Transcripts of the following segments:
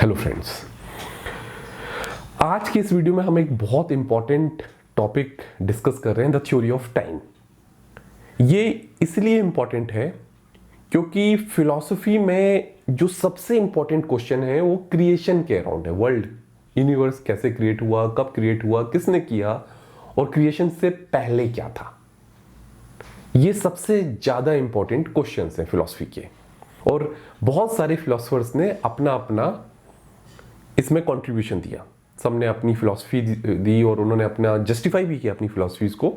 Hello friends, आज की इस वीडियो में हम एक बहुत इंपॉर्टेंट टॉपिक डिस्कस कर रहे हैं, द थ्योरी ऑफ टाइम। ये इसलिए इंपॉर्टेंट है क्योंकि फिलॉसफी में जो सबसे इंपॉर्टेंट क्वेश्चन है वो क्रिएशन के अराउंड है। वर्ल्ड, यूनिवर्स कैसे क्रिएट हुआ, कब क्रिएट हुआ, किसने किया और क्रिएशन से पहले क्या था। ये सबसे ज्यादा इंपॉर्टेंट क्वेश्चंस हैं फिलॉसफी के, और बहुत सारे फिलोसफर्स ने अपना अपना इसमें कंट्रीब्यूशन दिया। सबने अपनी फिलॉसफी दी और उन्होंने अपना जस्टिफाई भी किया अपनी फिलॉसफीज को।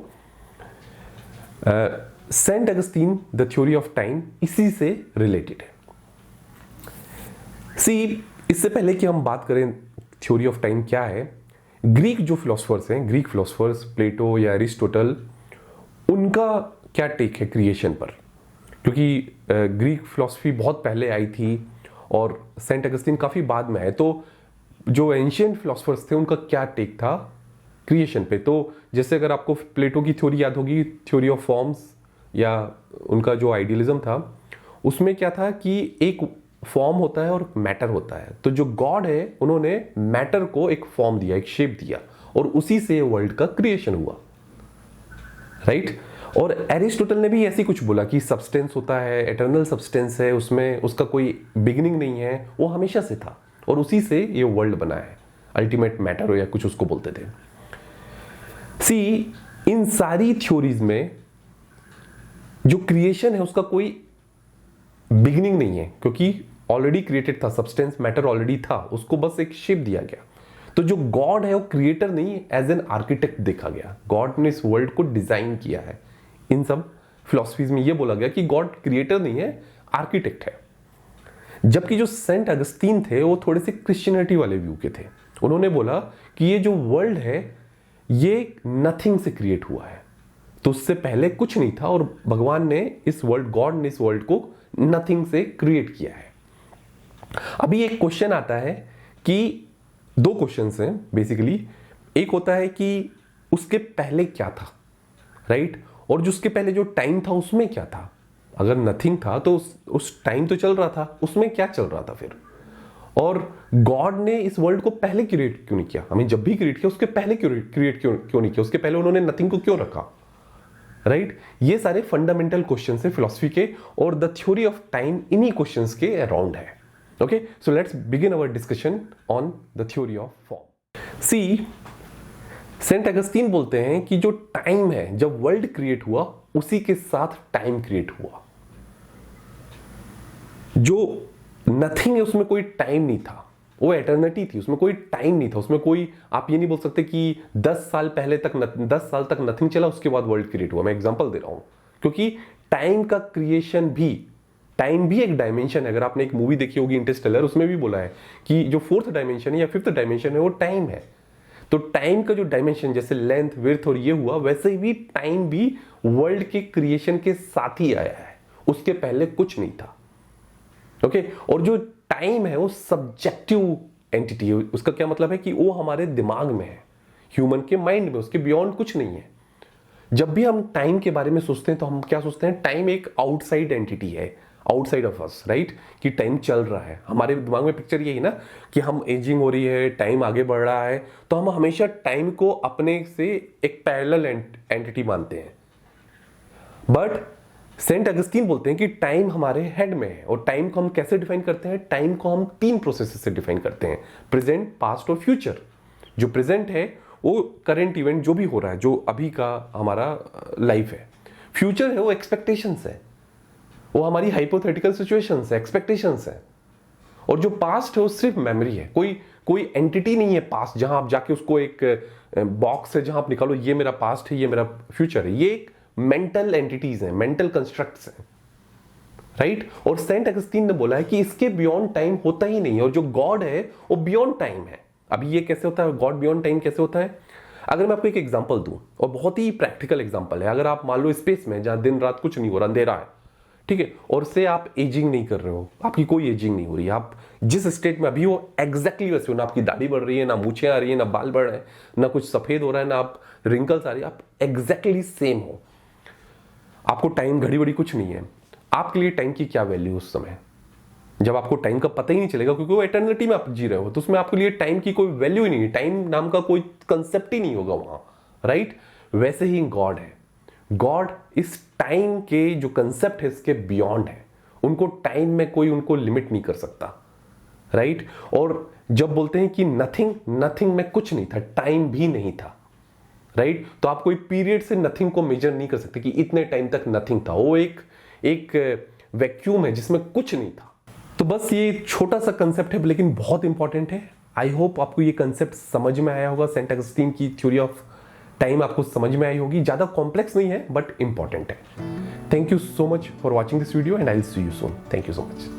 Saint Augustine the theory of time इसी से रिलेटेड है। इससे पहले कि हम बात करें थ्योरी ऑफ टाइम क्या है, ग्रीक जो फिलोसफर्स हैं, ग्रीक फिलोसफर्स प्लेटो या एरिस्टोटल, उनका क्या टेक है क्रिएशन पर, क्योंकि ग्रीक फिलोसफी बहुत पहले आई थी और सेंट अगस्तीन काफी बाद में है। तो जो एंशिएंट फिलोसफर्स थे उनका क्या टेक था क्रिएशन पे। तो जैसे अगर आपको प्लेटो की थ्योरी याद होगी, थ्योरी ऑफ फॉर्म्स, या उनका जो आइडियलिज्म था, उसमें क्या था कि एक फॉर्म होता है और मैटर होता है। तो जो गॉड है उन्होंने मैटर को एक फॉर्म दिया, एक शेप दिया, और उसी से वर्ल्ड का क्रिएशन हुआ, राइट। और एरिस्टोटल ने भी ऐसी कुछ बोला कि सब्सटेंस होता है, एटर्नल सब्सटेंस है, उसमें उसका कोई बिगिनिंग नहीं है, वो हमेशा से था और उसी से ये वर्ल्ड बना है, अल्टीमेट मैटर हो या कुछ उसको बोलते थे। इन सारी थ्योरीज में जो क्रिएशन है उसका कोई बिगिनिंग नहीं है, क्योंकि ऑलरेडी क्रिएटेड था, सब्सटेंस मैटर ऑलरेडी था, उसको बस एक शेप दिया गया। तो जो गॉड है वो क्रिएटर नहीं, एज एन आर्किटेक्ट देखा गया। गॉड ने इस वर्ल्ड को डिजाइन किया है। इन सब फिलॉसफीज में ये बोला गया कि गॉड क्रिएटर नहीं है, आर्किटेक्ट है। जबकि जो सेंट अगस्तीन थे वो थोड़े से क्रिश्चियनिटी वाले व्यू के थे। उन्होंने बोला कि ये जो वर्ल्ड है ये नथिंग से क्रिएट हुआ है, तो उससे पहले कुछ नहीं था और भगवान ने इस वर्ल्ड, गॉड ने इस वर्ल्ड को नथिंग से क्रिएट किया है। अभी एक क्वेश्चन आता है कि दो क्वेश्चंस हैं बेसिकली। एक होता है कि उसके पहले क्या था, राइट, और जो उसके पहले जो टाइम था उसमें क्या था। अगर नथिंग था तो उस टाइम तो चल रहा था, उसमें क्या चल रहा था फिर। और गॉड ने इस वर्ल्ड को पहले क्रिएट क्यों नहीं किया, हमें जब भी क्रिएट किया उसके पहले क्रिएट क्यों नहीं किया, उसके पहले उन्होंने नथिंग को क्यों रखा, राइट। ये सारे फंडामेंटल क्वेश्चंस हैं फिलॉसफी के, और द थ्योरी ऑफ टाइम इन्हीं क्वेश्चंस के अराउंड है। Okay, so let's begin our discussion on the theory of form. Saint Augustine बोलते हैं कि जो टाइम है, जब वर्ल्ड क्रिएट हुआ उसी के साथ टाइम क्रिएट हुआ। जो नथिंग है उसमें कोई टाइम नहीं था, वो एटर्निटी थी, उसमें कोई टाइम नहीं था, उसमें कोई, आप ये नहीं बोल सकते कि 10 साल पहले तक 10 साल तक नथिंग चला उसके बाद वर्ल्ड क्रिएट हुआ। मैं एग्जांपल दे रहा हूं, क्योंकि टाइम का क्रिएशन भी, टाइम भी एक डायमेंशन है। अगर आपने एक मूवी देखी होगी इंटरस्टेलर, उसमें भी बोला है कि जो फोर्थ डायमेंशन है या फिफ्थ डायमेंशन है वो टाइम है। तो टाइम का जो डायमेंशन, जैसे लेंथ, विड्थ और ये हुआ, वैसे ही टाइम भी वर्ल्ड के क्रिएशन के साथ ही आया है, उसके पहले कुछ नहीं था। ओके, और जो टाइम है वो सब्जेक्टिव एंटिटी है। उसका क्या मतलब है कि वो हमारे दिमाग में है, ह्यूमन के माइंड में, उसके बियॉन्ड कुछ नहीं है। जब भी हम टाइम के बारे में सोचते हैं तो हम क्या सोचते हैं, टाइम एक आउटसाइड एंटिटी है, आउटसाइड ऑफ अस, राइट, कि टाइम चल रहा है। हमारे दिमाग में पिक्चर यही ना कि हम एजिंग हो रही है, टाइम आगे बढ़ रहा है, तो हम हमेशा टाइम को अपने से एक पैरेलल एंटिटी मानते हैं। बट सेंट अगस्तीन बोलते हैं कि टाइम हमारे हेड में है। और टाइम को हम कैसे डिफाइन करते हैं, टाइम को हम 3 प्रोसेसेस से डिफाइन करते हैं, प्रेजेंट, पास्ट और फ्यूचर। जो प्रेजेंट है वो करंट इवेंट जो भी हो रहा है, जो अभी का हमारा लाइफ है। फ्यूचर है वो एक्सपेक्टेशंस है, वो हमारी हाइपोथेटिकल सिचुएशंस है, एक्सपेक्टेशंस है। और जो पास्ट है वो सिर्फ मेमोरी है, कोई एंटिटी नहीं है पास्ट, जहां आप जाके उसको एक बॉक्स है जहां आप निकालो ये मेरा पास्ट है, ये मेरा फ्यूचर है। ये एक मेंटल एंटिटीज हैं, मेंटल कंस्ट्रक्ट्स हैं, राइट। और सेंट अगस्तीन ने बोला है कि इसके बियॉन्ड टाइम होता ही नहीं है, और जो गॉड है वो बियॉन्ड टाइम है। अभी ये कैसे होता है, गॉड बियॉन्ड टाइम कैसे होता है? अगर मैं आपको एक एग्जांपल दूं, और बहुत ही प्रैक्टिकल एग्जांपल है। अगर आप मान लो स्पेस में, जहां दिन रात कुछ नहीं हो रहा, अंधेरा है, ठीक है, और से आप एजिंग नहीं कर रहे हो, आपकी कोई एजिंग नहीं हो रही, आप जिस स्टेट में अभी हो एग्जैक्टली वैसे हो, ना आपकी दाढ़ी बढ़ रही है, ना मूछें आ रही है, ना बाल बढ़ रहे हैं, ना कुछ सफेद हो रहा है, ना आप रिंकल्स आ रही है, आप एग्जैक्टली सेम हो। आपको टाइम, घड़ी बड़ी कुछ नहीं है। आपके लिए टाइम की क्या वैल्यू उस समय? जब आपको टाइम का पता ही नहीं चलेगा, क्योंकि वो एटर्निटी में आप जी रहे हो, तो उसमें आपके लिए टाइम की कोई वैल्यू ही नहीं है, टाइम नाम का कोई कंसेप्ट ही नहीं होगा वहां, राइट? वैसे ही गॉड है। गॉड इस टाइम के जो कंसेप्ट है इसके बियॉन्ड है, उनको टाइम में कोई उनको लिमिट नहीं कर सकता, राइट? और जब बोलते हैं कि नथिंग, नथिंग में कुछ नहीं था, टाइम भी नहीं था, राइट? तो आप कोई पीरियड से नथिंग को मेजर नहीं कर सकते कि इतने टाइम तक नथिंग था, वो एक वैक्यूम है जिसमें कुछ नहीं था। तो बस ये छोटा सा कंसेप्ट है लेकिन बहुत इंपॉर्टेंट है। आई होप आपको ये कंसेप्ट समझ में आया होगा, सेंट अगस्टीन की थ्योरी ऑफ टाइम आपको समझ में आई होगी। ज्यादा कॉम्प्लेक्स नहीं है बट इंपॉर्टेंट है। Thank you so much for watching this video and I will see you soon. Thank you so much.